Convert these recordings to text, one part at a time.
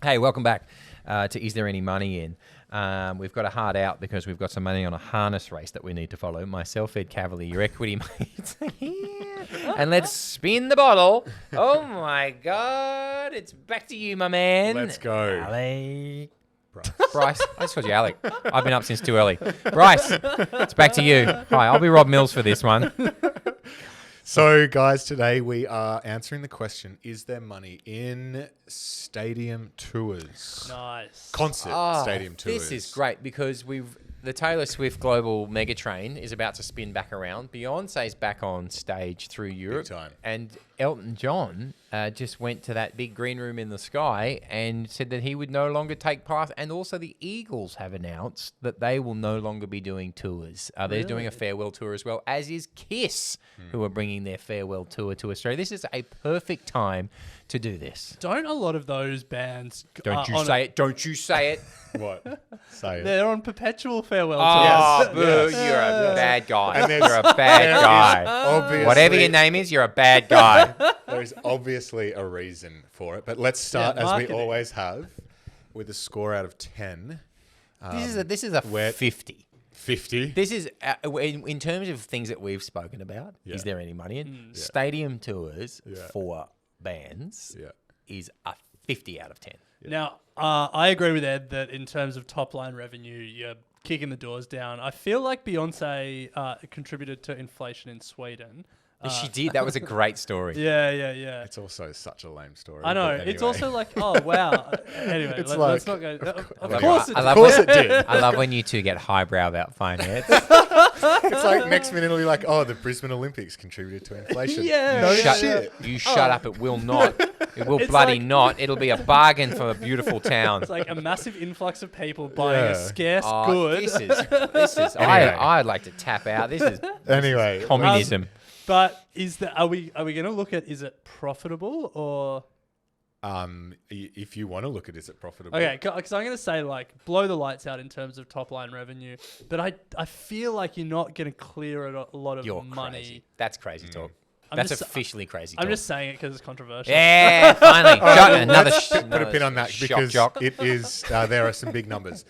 Hey, welcome back to Is There Any Money In? We've got a hard out because we've got some money on a harness race that we need to follow. Myself, Ed Cavalier, your equity mates are here. And let's spin the bottle. Oh, my God. It's back to you, my man. Let's go. Alec. Bryce. I just called you Alec. I've been up since too early. Bryce, it's back to you. Hi, I'll be Rob Mills for this one. So, guys, today we are answering the question, is there money in stadium tours? Nice. Concert stadium tours. This is great because the Taylor Swift Global Megatrain is about to spin back around. Beyonce's back on stage through Europe. time. And Elton John just went to that big green room in the sky and said that he would no longer take part. And also the Eagles have announced that they will no longer be doing tours. They're doing a farewell tour as well, as is Kiss, who are bringing their farewell tour to Australia. This is a perfect time to do this. Don't a lot of those bands... Don't you say it. Don't you say it. What? Say it. They're on perpetual farewell Oh, tours. boo, Yes. you're a bad guy. And there's- You're a bad guy. Obviously, Whatever your name is, you're a bad guy. There's obviously a reason for it. But let's start, Yeah, as we marketing. always have, with a score out of 10. This is a where- 50. 50. This is, in terms of things that we've spoken about, Yeah. is there any money in? Stadium tours Yeah. for bands Yeah. is a 50 out of 10. Now, I agree with Ed that in terms of top-line revenue, you're kicking the doors down. I feel like Beyonce contributed to inflation in Sweden. She did. That was a great story. Yeah. It's also such a lame story. I know. but It's anyway. also like, oh, wow. Anyway, It's let's like- not go... Of love course it. it I did. love Of course it did. I love when you two get highbrow about finance. It's like next minute it'll be like, oh, the Brisbane Olympics contributed to inflation. Yeah. No Shut, shit. You shut up. It will not. It will It's bloody like- not. It'll be a bargain for a beautiful town. It's like a massive influx of people buying a Yeah. scarce Oh, good. This is. Anyway. I'd like to tap out. This is Anyway, communism. But are we going to look at, is it profitable or... if you want to look at is it profitable? Okay, because I'm going to say, like, blow the lights out in terms of top-line revenue, but I feel like you're not going to clear a lot of You're money. crazy. That's crazy talk. I'm That's just- officially crazy I'm talk. just saying it because it's controversial. Yeah, finally. Another Put a pin on that shock because jock. it is. There are some big numbers.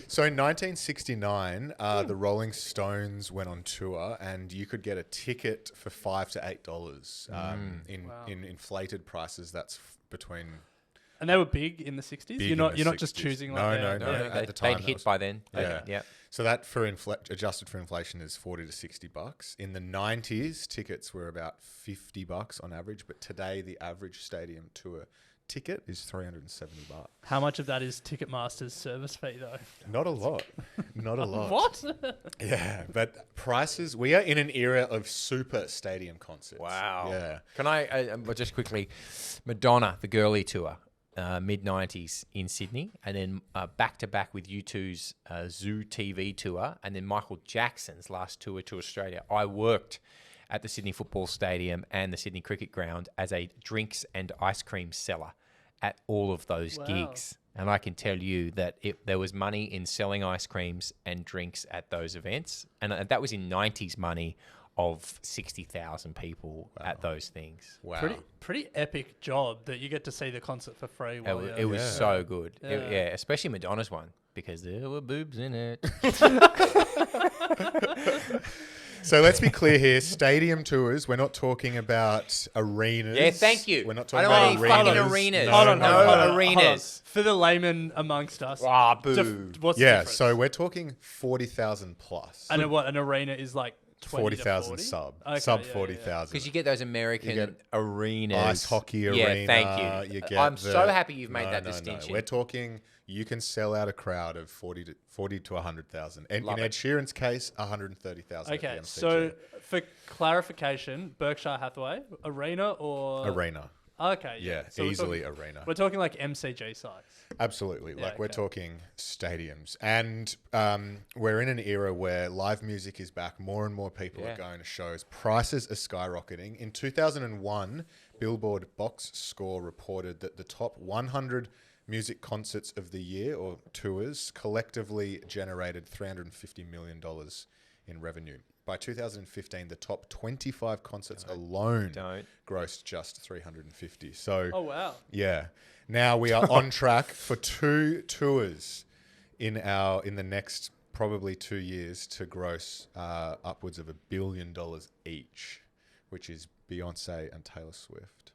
So in 1969, the Rolling Stones went on tour, and you could get a ticket for $5 to $8. In inflated prices, that's between. And they were big in the 60s? Big You're in not the you're just 60s. choosing No, like... no, no. yeah. At the time, They'd that hit was- by then. Yeah. So that for adjusted for inflation is $40 to $60. In the 90s, tickets were about $50 on average, but today the average stadium tour ticket is $370. How much of that is Ticketmaster's service fee, though? Not a lot. Not a lot. What? Yeah, but prices. We are in an era of super stadium concerts. Wow. Yeah. Can I just quickly, Madonna, the girly tour, mid 90s in Sydney, and then back to back with U2's Zoo TV tour, and then Michael Jackson's last tour to Australia. I worked at the Sydney Football Stadium and the Sydney Cricket Ground as a drinks and ice cream seller at all of those gigs. And I can tell you that there was money in selling ice creams and drinks at those events. And that was in 90s money of 60,000 people at those things. Wow. Pretty epic job that you get to see the concert for free. While It was Yeah. so good. Yeah. Especially Madonna's one because there were boobs in it. So let's be clear here. Stadium tours. We're not talking about arenas. Yeah, thank you. We're not I talking don't about want any fucking arenas. arenas. No, Hold on, no, hold on, no. hold on, hold on. Arenas. For the layman amongst us. Ah, boo. What's the Yeah, difference? so we're talking 40,000 plus. And what, an arena is like 20 40,000 to 40? sub. Okay, Sub yeah, yeah, 40,000. Because you get those American You get arenas. Ice hockey arena. Yeah, thank you. You get I'm so happy you've made that No. distinction. We're talking, you can sell out a crowd of 40 to 100,000. And Love in it. Ed Sheeran's case, 130,000 at the Okay, MCG. so for clarification, Berkshire Hathaway, arena or... Arena. Okay, Yeah, So we're easily talking- arena. We're talking like MCG size. Absolutely. Like we're okay. talking stadiums. And we're in an era where live music is back. More and more people Yeah. are going to shows. Prices are skyrocketing. In 2001, Billboard Box Score reported that the top 100 music concerts of the year or tours collectively generated $350 million in revenue. By 2015, the top 25 concerts alone Don't. grossed just 350. So Oh, wow. yeah. Now we are on track for 2 tours in the next probably 2 years to gross upwards of $1 billion each, which is Beyonce and Taylor Swift.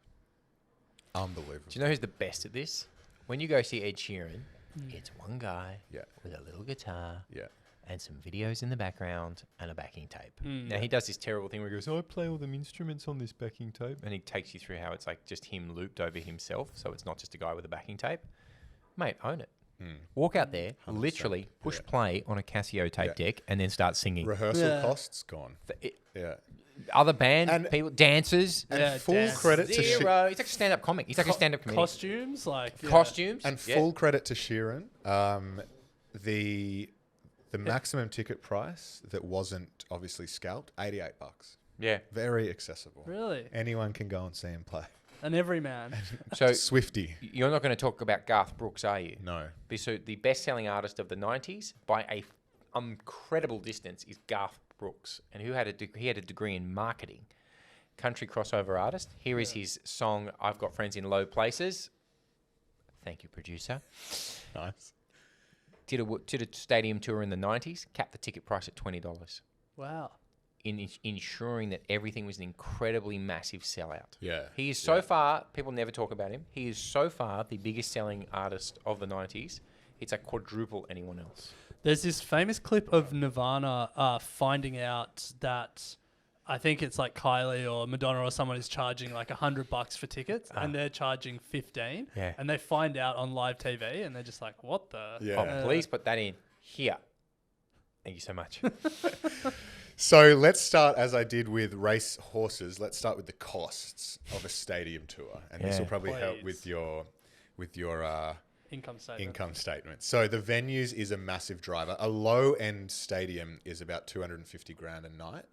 Unbelievable. Do you know who's the best at this? When you go see Ed Sheeran, it's one guy with a little guitar Yeah. and some videos in the background and a backing tape. Now, he does this terrible thing where he goes, I play all them instruments on this backing tape. And he takes you through how it's like just him looped over himself. So it's not just a guy with a backing tape. Mate, own it. Walk out there, 100%. literally push play on a Casio tape Yeah. deck and then start singing. Rehearsal costs gone. Yeah. Other band, And- people, dancers, And full dance. credit to zero. He's like a stand-up comic. He's like a stand-up comedian. Costumes, like Costumes. And full credit to Sheeran. The maximum ticket price that wasn't obviously scalped, $88. Yeah. Very accessible. Really, Anyone can go and see him play. an everyman. So Swifty. you're not going to talk about Garth Brooks, are you? No. So the best-selling artist of the 90s by a incredible distance is Garth Brooks, and he had a degree in marketing. Country crossover artist. Here is his song, I've Got Friends in Low Places. Thank you, producer. Nice. Did a stadium tour in the 90s, capped the ticket price at $20, Wow. in ensuring that everything was an incredibly massive sellout. Yeah. He is so far, people never talk about him, he is so far the biggest selling artist of the 90s. It's like quadruple anyone else. There's this famous clip of Nirvana finding out that I think it's like Kylie or Madonna or someone is charging like $100 for tickets, and they're charging 15. Yeah. And they find out on live TV, and they're just like, "What the?" Yeah. Oh, please put that in here. Thank you so much. So let's start, as I did with race horses, let's start with the costs of a stadium tour. And this Yeah. will probably help Please. with your Income statement. income statement. So the venues is a massive driver. A low-end stadium is about $250,000 a night.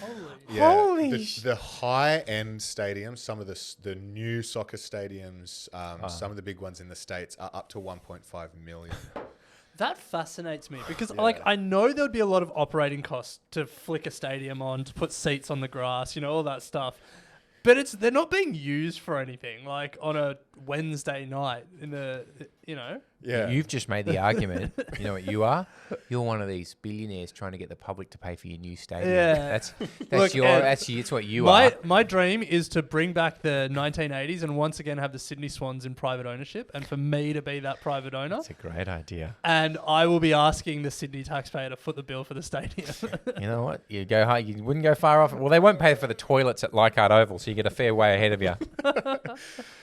Holy. Holy The high-end stadiums, some of the new soccer stadiums, some of the big ones in the States are up to 1.5 million. That fascinates me because, like, I know there would be a lot of operating costs to flick a stadium on, to put seats on the grass, all that stuff. But they're not being used for anything, like on a Wednesday night in the. Yeah. You've just made the argument. You know what you are? You're one of these billionaires trying to get the public to pay for your new stadium. Yeah. That's Look, your. Ed, It's what you are. My dream is to bring back the 1980s and once again have the Sydney Swans in private ownership, and for me to be that private owner. That's a great idea. And I will be asking the Sydney taxpayer to foot the bill for the stadium. You know what? You go high. You wouldn't go far off. Well, they won't pay for the toilets at Leichhardt Oval, so you get a fair way ahead of you.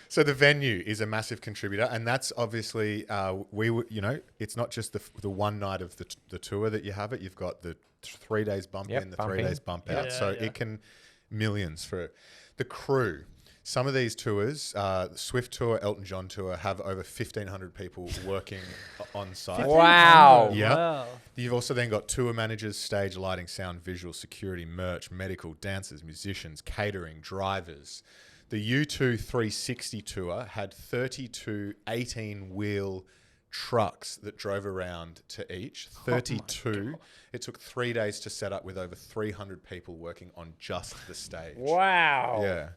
So the venue is a massive contributor, and that's obviously it's not just the one night of the tour that you have it. You've got the 3 days bump Yep, in, the bump 3 in. days bump Yeah. out. So Yeah. it can millions for the crew. Some of these tours, Swift Tour, Elton John Tour, have over 1,500 people working on site. Wow. Yeah. Wow. You've also then got tour managers, stage lighting, sound, visual, security, merch, medical, dancers, musicians, catering, drivers. The U2 360 tour had 32 18-wheel trucks that drove around to each. 32. It took 3 days to set up with over 300 people working on just the stage. Wow. Yeah.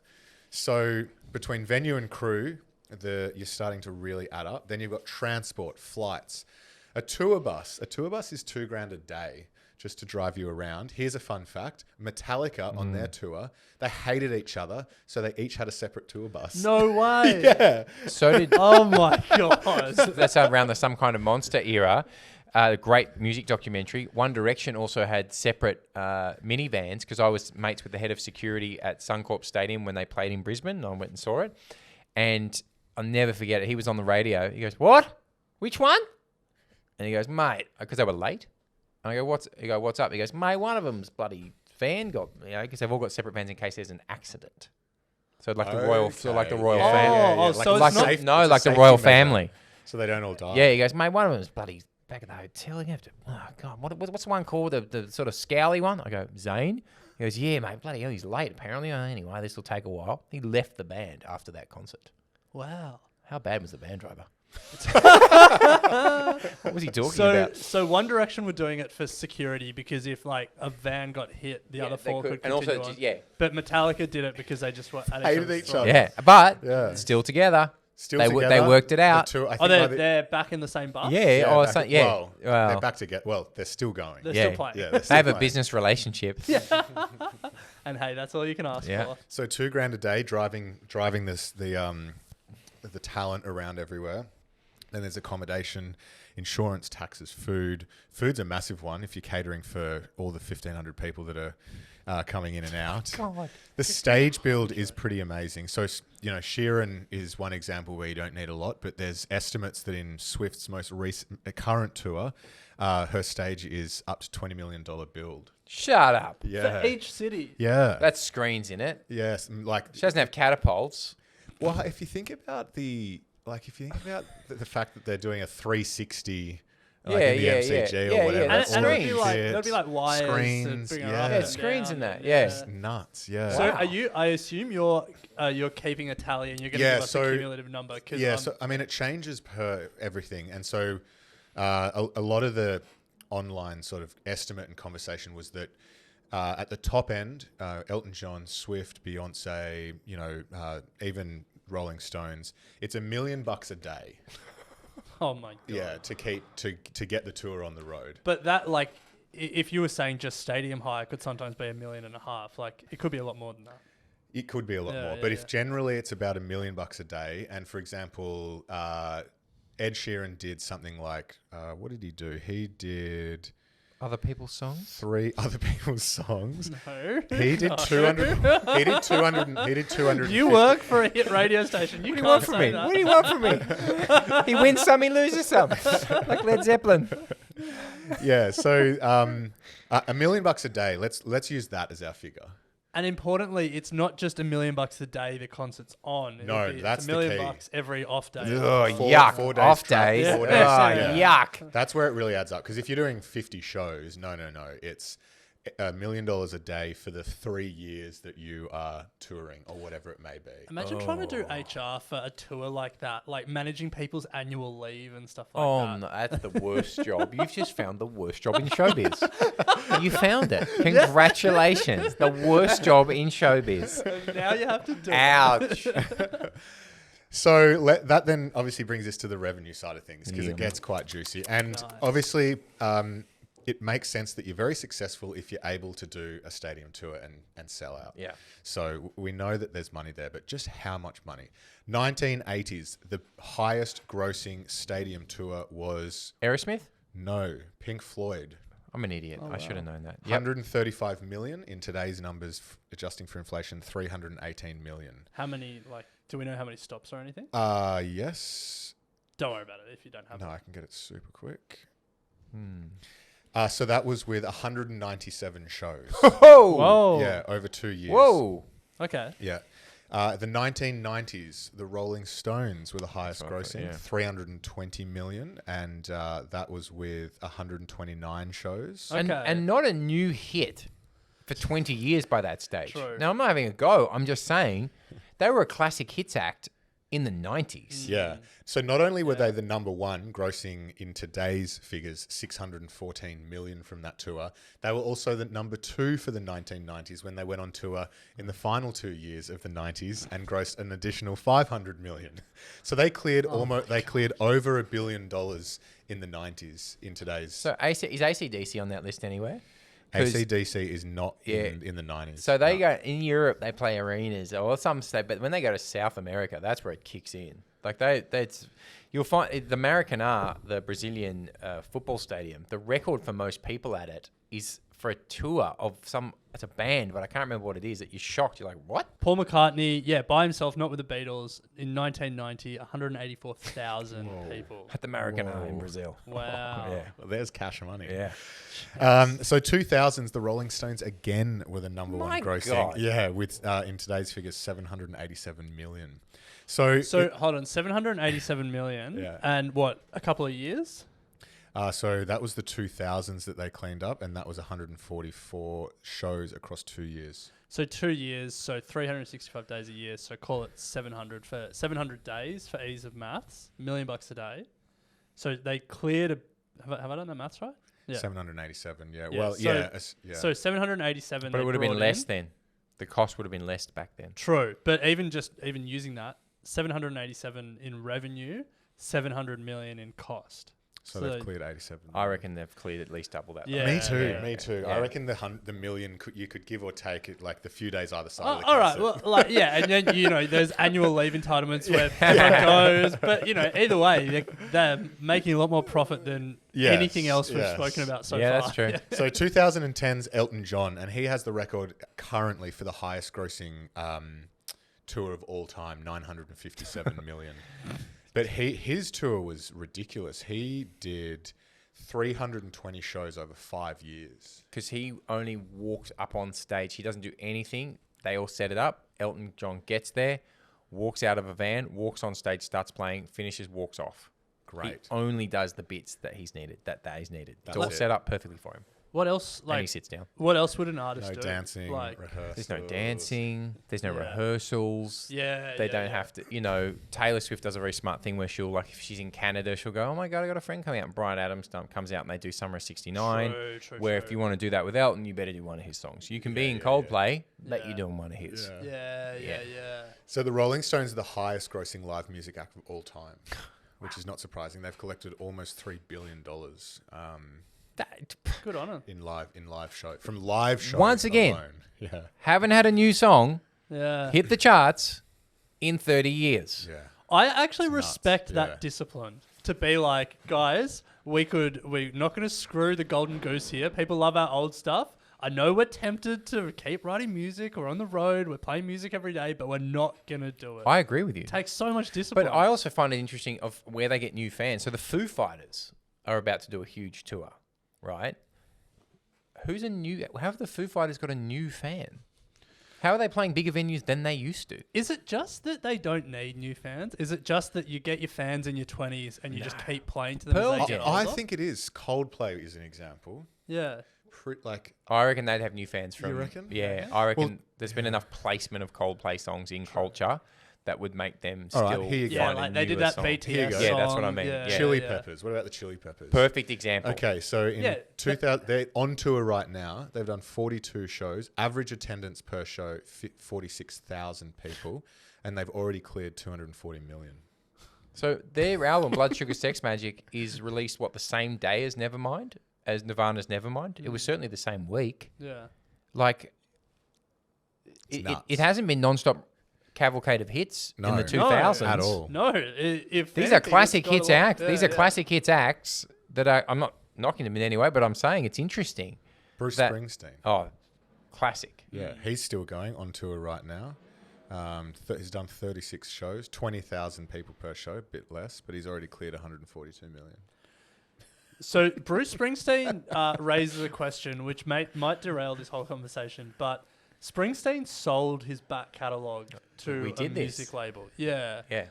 So between venue and crew, you're starting to really add up. Then you've got transport, flights. A tour bus is $2,000 a day just to drive you around. Here's a fun fact. Metallica on their tour, they hated each other, so they each had a separate tour bus. No way. Yeah. So did. Oh my god. That's around the Some Kind of Monster era. Great music documentary. One Direction also had separate minivans because I was mates with the head of security at Suncorp Stadium when they played in Brisbane. And I went and saw it. And I'll never forget it. He was on the radio. He goes, "What? Which one?" And he goes, "Mate," because they were late. And I go, "What's up?" He goes, "Mate, one of them's bloody van got, because they've all got separate vans in case there's an accident." So like the royal, yeah. family. Oh, so it's not- Like the royal family. So they don't all die. Yeah, he goes, "Mate, one of them's bloody back at the hotel. You have to, oh God, what's the one called? The sort of scowly one?" I go, "Zane?" He goes, "Yeah, mate, bloody hell, he's late apparently." Anyway, this will take a while. He left the band after that concert. Wow. How bad was the van driver? What was he talking about? So One Direction were doing it for security because if like a van got hit, the other four could and continue also, on. yeah, But Metallica did it because they just were at Hated other's each throat. other. yeah, but Yeah. still together. Still They together. worked it out. The two, I Oh, think they're back in the same bus? Yeah. Oh, back- yeah. Well, Well, they're back together. Well, they're still going. They're Yeah. still playing. Yeah, they're they still have a playing. business relationship. And hey, that's all you can ask Yeah. for. So $2,000 a day driving the talent around everywhere. Then there's accommodation, insurance, taxes, food. Food's a massive one if you're catering for all the 1,500 people that are coming in and out. God. The stage build is pretty amazing. So, Sheeran is one example where you don't need a lot, but there's estimates that in Swift's most recent current tour, her stage is up to $20 million build. Shut up. Yeah. For each city. Yeah. That's screens in it. Yes. Like, She doesn't have catapults. well, if you think about the fact that they're doing a 360 like Yeah, in the yeah, MCG yeah. or Yeah, whatever. yeah, that's all and the it'll be like kits, there'll be like wires to screens, bring her yeah. up Yeah, and screens down in that, and- yeah. It's nuts, yeah. So Wow. I assume you're keeping a tally and you're going to Yeah, give us so- a cumulative number. Cause Yeah, so I mean, it changes per everything, and so a lot of the online sort of estimate and conversation was that at the top end, Elton John, Swift, Beyonce, even Rolling Stones, it's $1 million a day. oh my god. Yeah, to keep to get the tour on the road. But that if you were saying just stadium hire, it could sometimes be $1.5 million. Like it could be a lot more than that. It could be a lot Yeah, more, yeah, but yeah. if generally it's about $1 million a day, and for example, Ed Sheeran did something like what did he do? He did Other people's songs? 3 other people's songs. No. He did 200. He did 200. He did 200. You work for a hit radio station. You What do you can't want from say me? that. What do you want from me? He wins some, he loses some. Like Led Zeppelin. Yeah. So $1 million a day. Let's use that as our figure. And importantly, it's not just $1 million a day the concert's on. No, that's it's the $1 million key. bucks every off day. Oh, Four- yuck. 4 days Off travel, days. Yeah. 4 Oh, days, yeah. yuck. That's where it really adds up. Because if you're doing 50 shows, no. It's $1 million a day for the 3 years that you are touring or whatever it may be. Imagine trying to do HR for a tour like that, like managing people's annual leave and stuff like Oh, that. no, that's the worst job. You've just found the worst job in showbiz. You found it. Congratulations. The worst job in showbiz. And now you have to do it. Ouch. So that then obviously brings us to the revenue side of things because Yeah. it gets quite juicy. And Nice. obviously, it makes sense that you're very successful if you're able to do a stadium tour and sell out. Yeah. So we know that there's money there, but just how much money? 1980s, the highest grossing stadium tour was Aerosmith? Pink Floyd. I'm an idiot. Oh, I should have wow. known that. Yep. 135 million in today's numbers, adjusting for inflation, 318 million. How many, do we know how many stops or anything? Yes. Don't worry about it if you don't have No, it. I can get it super quick. Hmm. So that was with 197 shows. Whoa. Whoa. Yeah, over 2 years. Whoa. Okay. Yeah. The 1990s, the Rolling Stones were the highest Sorry, grossing, yeah. 320 million, and that was with 129 shows. Okay. And not a new hit for 20 years by that stage. True. Now, I'm not having a go. I'm just saying they were a classic hits act in the 90s. Yeah. So not only were they the number one, grossing in today's figures 614 million from that tour, they were also the number two for the 1990s when they went on tour in the final 2 years of the 90s and grossed an additional 500 million. So they cleared they cleared over $1 billion in the 90s in today's. So is AC/DC on that list anywhere? 'Cause- AC/DC is not Yeah. in the 90s. So they No. go in Europe, they play arenas or some state, but when they go to South America, that's where it kicks in. Like you'll find the Maracanã, the Brazilian football stadium. The record for most people at it is for a tour of it's a band, but I can't remember what it is. That you're shocked. You're like, what? Paul McCartney, by himself, not with the Beatles, in 1990, 184,000 people. At the Maracanã in Whoa. Brazil. Wow. Yeah. Well, there's cash money. Yeah. So 2000s, the Rolling Stones again were the number My one grossing. God. Yeah, with in today's figures, 787 million. So Hold on, 787 million, Yeah. and what, a couple of years? so that was the 2000s that they cleaned up, and that was 144 shows across 2 years. So 2 years, so 365 days a year, so call it 700 for 700 days for ease of maths, $1 million a day. So they cleared have I done the maths right? Yeah. 787. Yeah. Yeah, Well, so- yeah. So 787. But it they would have been brought less in. then. The cost would have been less back then. True, but even using that, 787 in revenue, 700 million in cost. So they've cleared 87. I reckon they've cleared at least double that. Yeah. Me too. yeah, Me too. yeah. I reckon the million you could give or take it like the few days either side. Oh, of the all right, concert. well, like yeah, and then there's annual leave entitlements where everyone goes, but either way, they're making a lot more profit than Yes, anything else we've yes. spoken about so Yeah, far. that's true. So 2010's Elton John, and he has the record currently for the highest grossing tour of all time, 957 million. But his tour was ridiculous. He did 320 shows over 5 years. Because he only walks up on stage. He doesn't do anything. They all set it up. Elton John gets there, walks out of a van, walks on stage, starts playing, finishes, walks off. Great. He only does the bits that he's needed. That he's needed. It's That's all it. set up perfectly for him. What else? And he Like, sits down. what else would an artist No do? dancing, Like, rehearsals. There's no dancing. There's no Yeah. rehearsals. yeah, They yeah, don't yeah. have to, Taylor Swift does a very smart thing where she'll, like, if she's in Canada, she'll go, oh my God, I got a friend coming out. And Bryan Adams comes out and they do Summer of 69. True, where true. if you want to do that with Elton, you better do one of his songs. You can be in Coldplay, let you Yeah. do one of his. Yeah. So the Rolling Stones are the highest grossing live music act of all time, which is not surprising. They've collected almost $3 billion That, Good on 'em. in live show from live shows. Once again. alone. Yeah. haven't had a new song Yeah. hit the charts in 30 years. Yeah. I actually nuts, respect yeah. that discipline to be like, guys, we're not going to screw the golden goose here. People love our old stuff. I know we're tempted to keep writing music. We're on the road. We're playing music every day, but we're not going to do it. I agree with you. It takes so much discipline. But I also find it interesting of where they get new fans. So the Foo Fighters are about to do a huge tour, right? How have the Foo Fighters got a new fan? How are they playing bigger venues than they used to? Is it just that they don't need new fans? Is it just that you get your fans in your 20s and you just keep playing to them? Pearl as they Jam. get I older? think it is. Coldplay is an example. Yeah. I reckon they'd have new fans from. You reckon? Yeah, I reckon there's been enough placement of Coldplay songs in culture that would make them All still right, here you go. Yeah, find a like they did newer that song. BTS Here you go. song. Yeah, that's what I mean. Yeah, Yeah. Chili yeah. Peppers. What about the Chili Peppers? Perfect example. Okay, so in Yeah, 2000, they're on tour right now. They've done 42 shows. Average attendance per show, 46,000 people. And they've already cleared 240 million. So their album Blood Sugar Sex Magic is released the same day as Nevermind, as Nirvana's Nevermind. It was certainly the same week. Yeah. Like it nuts. hasn't been non-stop cavalcade of hits in No. the 2000s At all. No, if These anything, are it's classic got hits a lot- acts. yeah, These are yeah. classic hits acts that I'm not knocking them in any way, but I'm saying it's interesting. Bruce That- Springsteen. Oh, classic. Yeah, he's still going on tour right now. He's done 36 shows, 20,000 people per show, a bit less, but he's already cleared 142 million. So Bruce Springsteen raises a question which might derail this whole conversation, but Springsteen sold his back catalogue to We a did this. music label. Yeah. Yeah.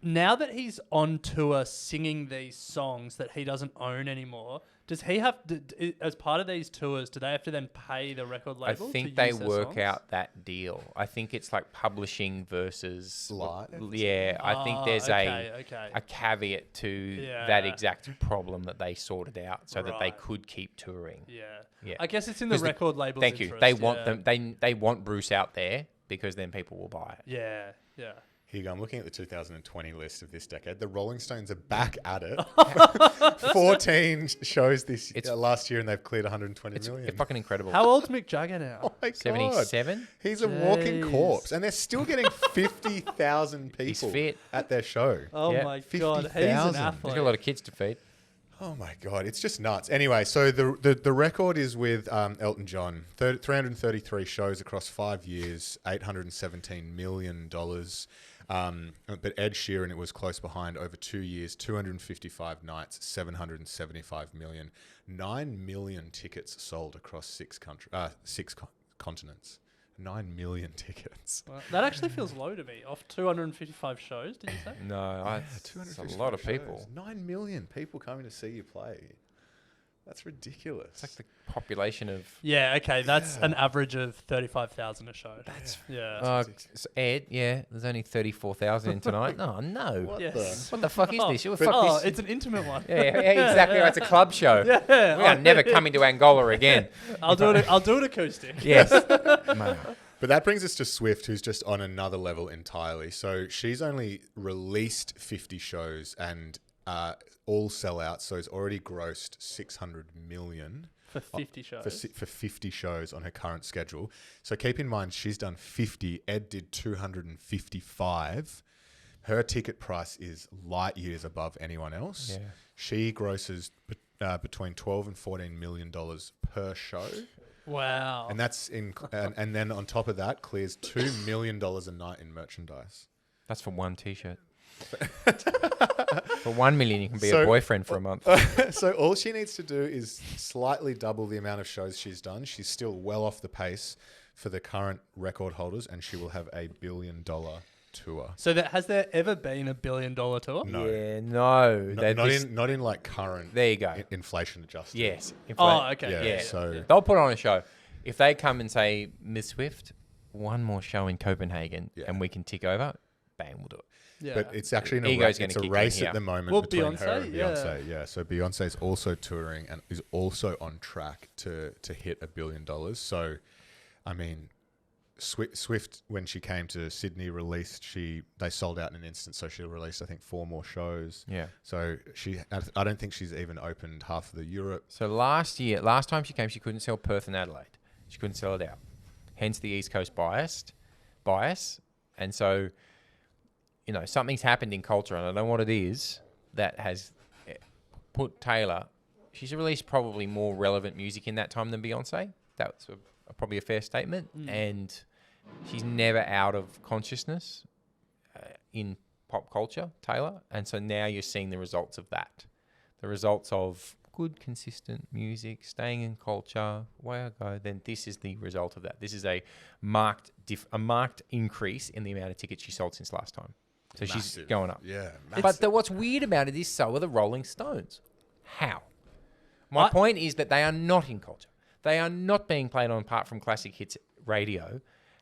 Now that he's on tour singing these songs that he doesn't own anymore, does he have as part of these tours? Do they have to then pay the record I label? think to they use their work songs? out that deal. I think it's like publishing versus Live? Yeah, I think there's okay. a caveat to Yeah. that exact problem that they sorted out so that they Right. could keep touring. Yeah. Yeah. I guess it's in the 'Cause record label's Thank you. interest, They want yeah. them. They want Bruce out there because then people will buy it. Yeah. Yeah. Here you go. I'm looking at the 2020 list of this decade. The Rolling Stones are back at it. 14 shows last year, and they've cleared 120 It's million. fucking incredible. How old's Mick Jagger now? Oh my God. 77. He's a walking Jeez. corpse, and they're still getting 50,000 people He's fit. at their show. Oh Yeah. my god, he's 50,000. an He's athlete. got a lot of kids to feed. Oh my God, it's just nuts. Anyway, so the record is with Elton John. 333 shows across 5 years, $817 million. But Ed Sheeran, it was close behind over 2 years, 255 nights, 775 million. 9 million tickets sold across six continents. 9 million tickets. Well, that actually feels low to me. Off 255 shows, did you say? No, it's a lot of people. Shows. 9 million people coming to see you play. That's ridiculous. It's like the population of. Yeah, okay, that's an average of 35,000 a show. That's So Ed, there's only 34,000 in tonight. Oh no! What yes. What the fuck is Oh, this? oh, This? it's an intimate one. Yeah, exactly. It's a club show. Yeah. We are never coming to Angola again. I'll do it acoustic. Yes. Man. But that brings us to Swift, who's just on another level entirely. So she's only released 50 shows and all sell out. So it's already grossed 600 million For 50 shows. for 50 shows on her current schedule. So keep in mind, she's done 50. Ed did 255. Her ticket price is light years above anyone else. Yeah. She grosses between 12 and 14 million dollars per show. Wow. And that's and then on top of that, clears $2 million a night in merchandise. That's for one T-shirt. For 1 million, you can be So- a boyfriend for a month. So all she needs to do is slightly double the amount of shows she's done. She's still well off the pace for the current record holders, and she will have a $1 billion tour. So has there ever been a $1 billion tour? No. Yeah, no. Not in like current There you go. inflation adjusted. Yes. Oh, okay. Yeah, Yeah. so They'll put on a show. If they come and say, Ms. Swift, one more show in Copenhagen Yeah. and we can tick over, bang, we'll do it. Yeah. but it's actually Ego's it's gonna a kick in race here. at the moment Well, between her Beyonce, and yeah. Beyonce. Yeah, so Beyonce is also touring and is also on track to hit $1 billion. So, I mean, Swift when she came to Sydney they sold out in an instant. So she released I think 4 more shows. Yeah. So I don't think she's even opened half of the Europe. So last time she came, she couldn't sell Perth and Adelaide. She couldn't sell it out. Hence the East Coast bias. And so, something's happened in culture, and I don't know what it is, that has put Taylor. She's released probably more relevant music in that time than Beyonce. That's probably a fair statement. And she's never out of consciousness in pop culture, Taylor. And so now you're seeing the results of that. The results of good, consistent music, staying in culture, way I go, then this is the result of that. This is a marked increase in the amount of tickets she sold since last time. So she's Massive. going up. Yeah, But what's weird about it is so are the Rolling Stones. How? My point is that they are not in culture. They are not being played on apart from classic hits radio.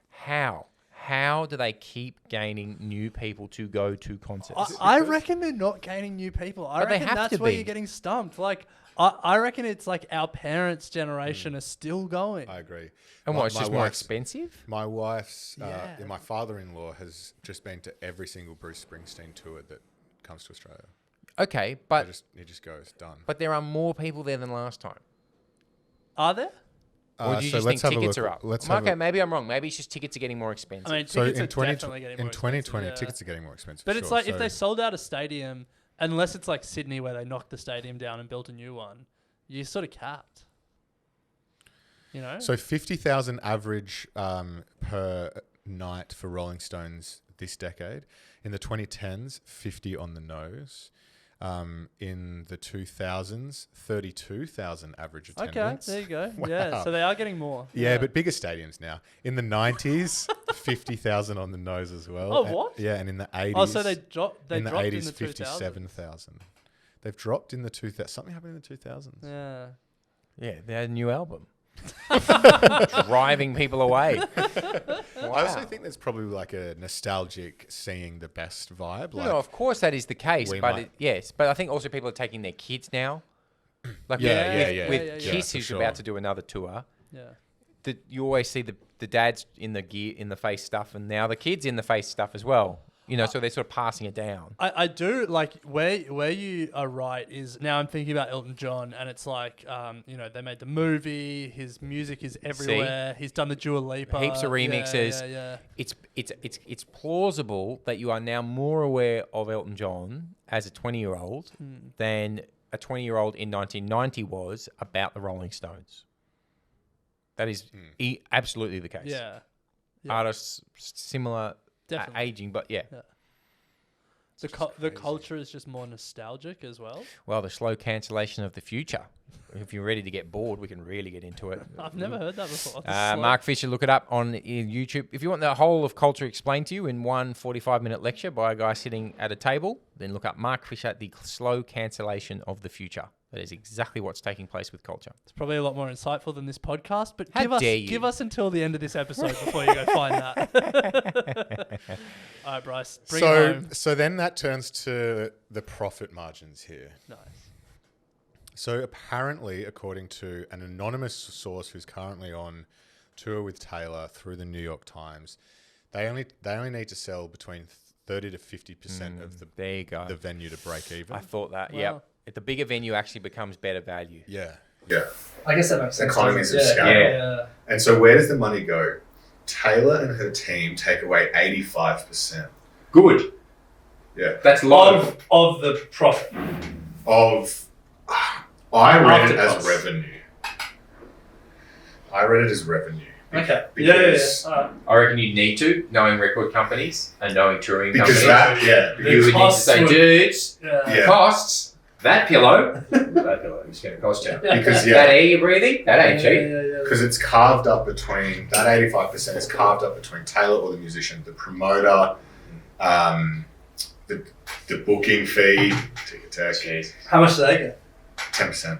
How? How do they keep gaining new people to go to concerts? I reckon they're not gaining new people. I But they reckon have that's to where be. you're getting stumped. Like, I reckon it's like our parents' generation are still going. I agree. And what, it's just more wife's- expensive? My wife's, Yeah. my father-in-law has just been to every single Bruce Springsteen tour that comes to Australia. Okay, but He just goes, done. but there are more people there than last time. Are there? Or do you so just let's think have a tickets look. are up? Let's have Okay, a, maybe I'm wrong. Maybe it's just tickets are getting more expensive. I mean, so tickets in are 20, definitely getting more in 2020, expensive, yeah. tickets are getting more expensive. But for it's sure. like if So- they sold out a stadium, unless it's like Sydney where they knocked the stadium down and built a new one, you're sort of capped. You know? So 50,000 average per night for Rolling Stones this decade. In the 2010s, 50 on the nose. In the 2000s, 32,000 average okay, attendance. there you go. Wow. Yeah, so they are getting more. Yeah, but bigger stadiums now. In the 90s, 50,000 on the nose as well. Oh, what? Yeah, and in the 80s. Oh, so they dropped. They in the dropped 80s, in the 2000s. 57,000. They've dropped in the 2000s. Something happened in the 2000s. Yeah. Yeah, they had a new album. Driving people away. I also think there's probably like a nostalgic seeing the best vibe. Like, No, of course that is the case, we but might- yes, but I think also people are taking their kids now. Like Yeah, with yeah, Kiss, for who's sure. about to do another tour. Yeah. You always see the dads in the gear, in the face stuff, and now the kids in the face stuff as well. So they're sort of passing it down. I do like where you are right is now I'm thinking about Elton John and it's like they made the movie, his music is everywhere, he's done the Dua Lipa, Heaps of remixes. Yeah. It's plausible that you are now more aware of Elton John as a 20-year-old than a 20-year-old in 1990 was about the Rolling Stones. That is absolutely the case. Yeah. Artists similar Definitely. aging, but yeah. The culture is just more nostalgic as well. Well, the slow cancellation of the future. If you're ready to get bored, we can really get into it. I've never heard that before. Mark Fisher, look it up on YouTube. If you want the whole of culture explained to you in one 45-minute lecture by a guy sitting at a table, then look up Mark Fisher, the slow cancellation of the future. That is exactly what's taking place with culture. It's probably a lot more insightful than this podcast, but How dare you. give us until the end of this episode before you go find that. All right, Bryce, bring it home. So then that turns to the profit margins here. Nice. So apparently, according to an anonymous source who's currently on tour with Taylor through the New York Times, they only need to sell between 30 to 50% of There you go. the venue to break even. I thought that. Wow. Yeah. If the bigger venue actually becomes better value. Yeah. I guess that makes sense. Economies of doesn't it? scale. Yeah. And so where does the money go? Taylor and her team take away 85% Good. Yeah. That's low. Of the profit. of. I read After it as costs. revenue. I read it as revenue. Okay. Because, All right. I reckon you'd need to, knowing record companies and knowing touring because companies. that, The You would need to costs say, would- dudes, Yeah. costs, that pillow is going to cost you. because That air you're breathing, that ain't cheap. because it's carved up between that 85% is carved up between Taylor or the musician, the promoter, the booking fee, ticket tax, Jeez. How much do they get? 10%.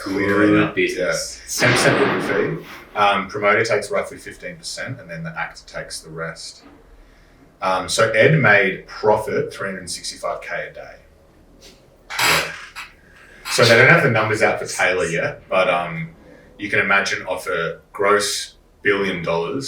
Good business. 10% booking fee. Promoter takes roughly 15%, and then the actor takes the rest. So Ed made profit 365K a day. Yeah. So they don't have the numbers out for Taylor yet, but you can imagine off a gross $1 billion,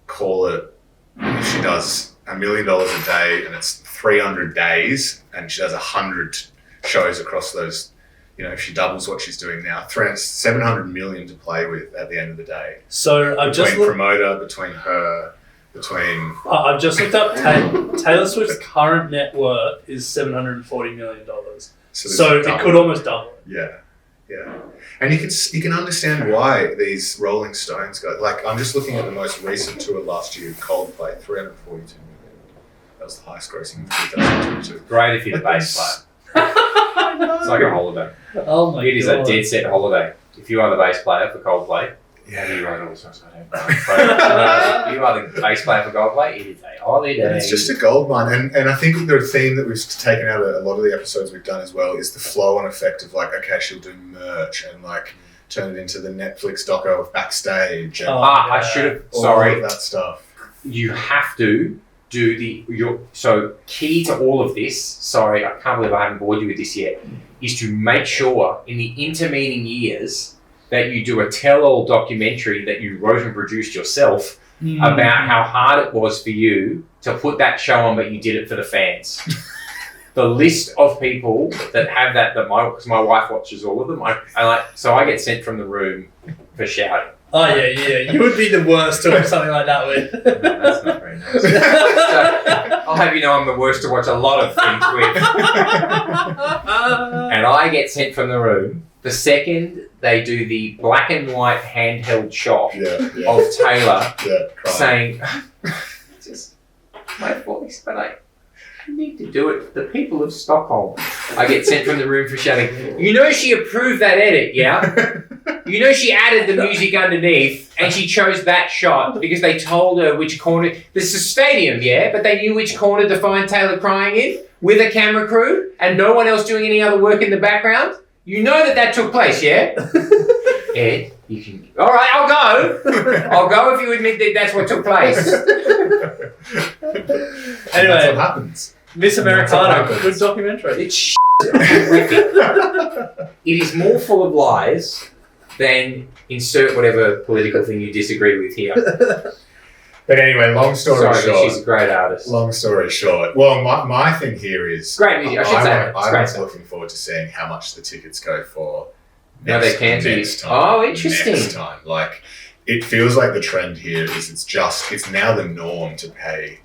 call it, if she does $1 million a day and it's 300 days and she does 100 shows across those, if she doubles what she's doing now, 700 million to play with at the end of the day. So I've just Between looked. promoter, between her, between I've just looked up Taylor Swift's current net worth is $740 million. So it could almost double it. Yeah, and you can understand why these Rolling Stones guys. Like I'm just looking at the most recent tour last year, Coldplay, 342 million. That was the highest grossing of 2022. Great if you're the bass player. It's like a holiday. Oh my It is a dead set holiday. If you are the bass player for Coldplay, maybe you write all the songs I don't know. But if you are the bass player for Coldplay, it is a holiday. And it's just a gold mine. And I think the theme that we've taken out of a lot of the episodes we've done as well is the flow-on effect of like, okay, she'll do merch and like turn it into the Netflix doco of Backstage and I should have. all Sorry, of that stuff. you have to do so key to all of this. Sorry, I can't believe I haven't bored you with this yet. Is to make sure in the intervening years that you do a tell-all documentary that you wrote and produced yourself about how hard it was for you to put that show on, but you did it for the fans. The list of people that have that because my wife watches all of them. So I get sent from the room for shouting. Oh yeah. You would be the worst to watch something like that with. No, that's not very nice. So, I'll have you know I'm the worst to watch a lot of things with. And I get sent from the room the second they do the black and white handheld shot Yeah. of Taylor Yeah. Crying. saying, just my voice, but I need to do it for the people of Stockholm. I get sent from the room for shouting, she approved that edit, yeah? She added the music underneath and she chose that shot because they told her which corner. This is a stadium, yeah, but they knew which corner to find Taylor crying in with a camera crew and no one else doing any other work in the background. You know that took place, yeah? Ed, you can. All right, I'll go. I'll go if you admit that that's what took place. And that's what happens. Miss That's Americana, what good documentary. It's horrific. It is more full of lies than insert whatever political thing you disagree with here. But anyway, long story Sorry, but short. she's a great artist. Long story short. Well, my thing here is Great music. I should say that. It's I great was stuff. looking forward to seeing how much the tickets go for. No, they can't be. next time. Oh, interesting. Next time, like it feels like the trend here is it's now the norm to pay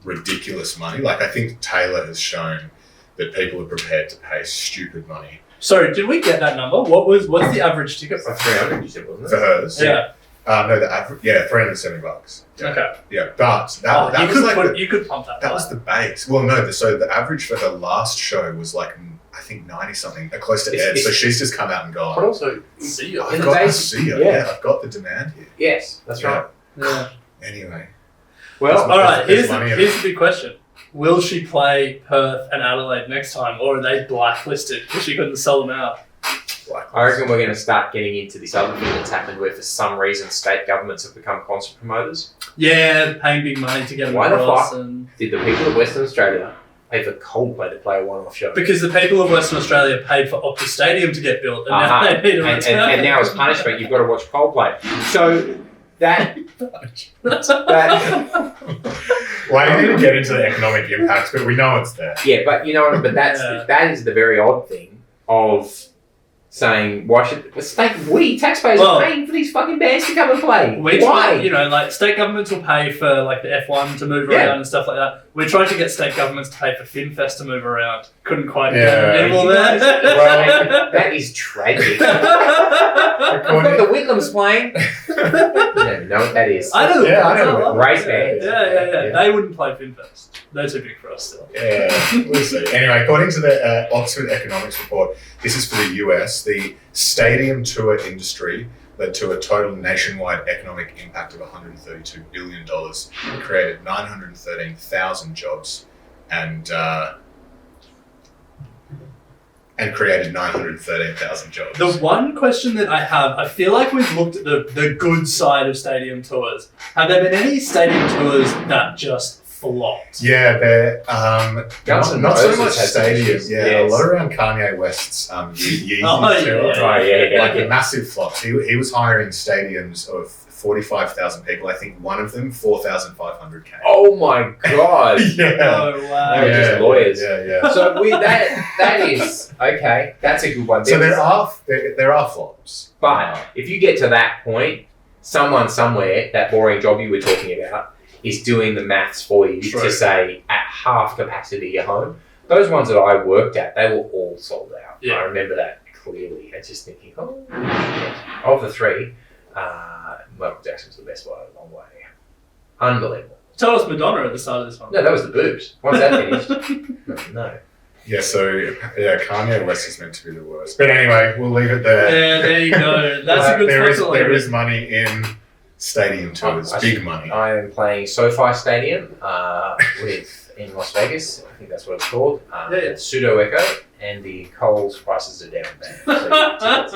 ridiculous money. Like I think Taylor has shown that people are prepared to pay stupid money Sorry, did we get that number? What's the average ticket For price? 300, you said, wasn't for it? hers. Yeah. No, the average. Yeah, $370. Yeah. Okay. Yeah, but that you was could like you could pump that. that was the base. Well, no, so the average for her last show was like I think 90 something, close to It's- Ed. So she's just come out and gone. But also, See you. I've in the got to base- see her. yeah. Yeah, I've got the demand here. yes, that's Yeah. right. Yeah. Anyway, Well, All right. there's Here's money in the big question: will she play Perth and Adelaide next time, or are they blacklisted because she couldn't sell them out? like, I reckon we're going to start getting into this other thing that's happened where for some reason state governments have become concert promoters. Yeah, paying big money to get them Why the across. fuck? And Did the people of Western Australia pay for Coldplay to play a one-off show. Because the people of Western Australia paid for Optus Stadium to get built, and now Uh-huh. they need a return. And now as punishment, you've got to watch Coldplay. So that Well, I didn't get into the economic impacts, but we know it's there. yeah, but you know, but that is the very odd thing of saying why should we taxpayers are paying for these fucking bands to come and play? We Why? try, you know, like state governments will pay for like the F1 to move Yeah. around and stuff like that. We're trying to get state governments to pay for FinFest to move around. Couldn't quite Yeah. get a nibble there. Well, That is tragic. I've got the Whitlams playing. I don't even know what that is. I know. Yeah, I know. Great band. Yeah. They wouldn't play FinFest. They're too big for us still. Yeah, we'll see. Anyway, according to the Oxford Economics Report, this is for the US, the stadium tour industry led to a total nationwide economic impact of $132 billion. It created 913,000 jobs and created 913,000 jobs. The one question that I have, I feel like we've looked at the good side of stadium tours. Have there been any stadium tours that just flopped? Yeah, they're Guns N' not so Roses much has some stadiums. issues. Yeah, Yes. a lot around Kanye West's Yeezy Oh, tour. yeah. Oh, yeah. Like massive flops. He was hiring stadiums of 45,000 people. I think one of them 4,500 came. Oh my god. yeah. Oh, wow. They were just lawyers. Yeah. So that is okay. That's a good one. So there are flops. But if you get to that point, someone somewhere, that boring job you were talking about, is doing the maths for you True. to say at half capacity you're home. Those ones that I worked at, they were all sold out. Yeah. I remember that clearly. I was just thinking, of the three, Michael Jackson's the best by a long way. Unbelievable. Tell us Madonna at the start of this one. No, that was the boobs. Once that finished, no. Yeah, so Kanye West is meant to be the worst. But anyway, we'll leave it there. Yeah, there you go. That's a good there spot to there leave is it. money in stadium tours, big money. I am playing SoFi Stadium in Las Vegas. I think that's what it's called. Yeah. Pseudo Echo, and the Coles prices are down there. So tickets.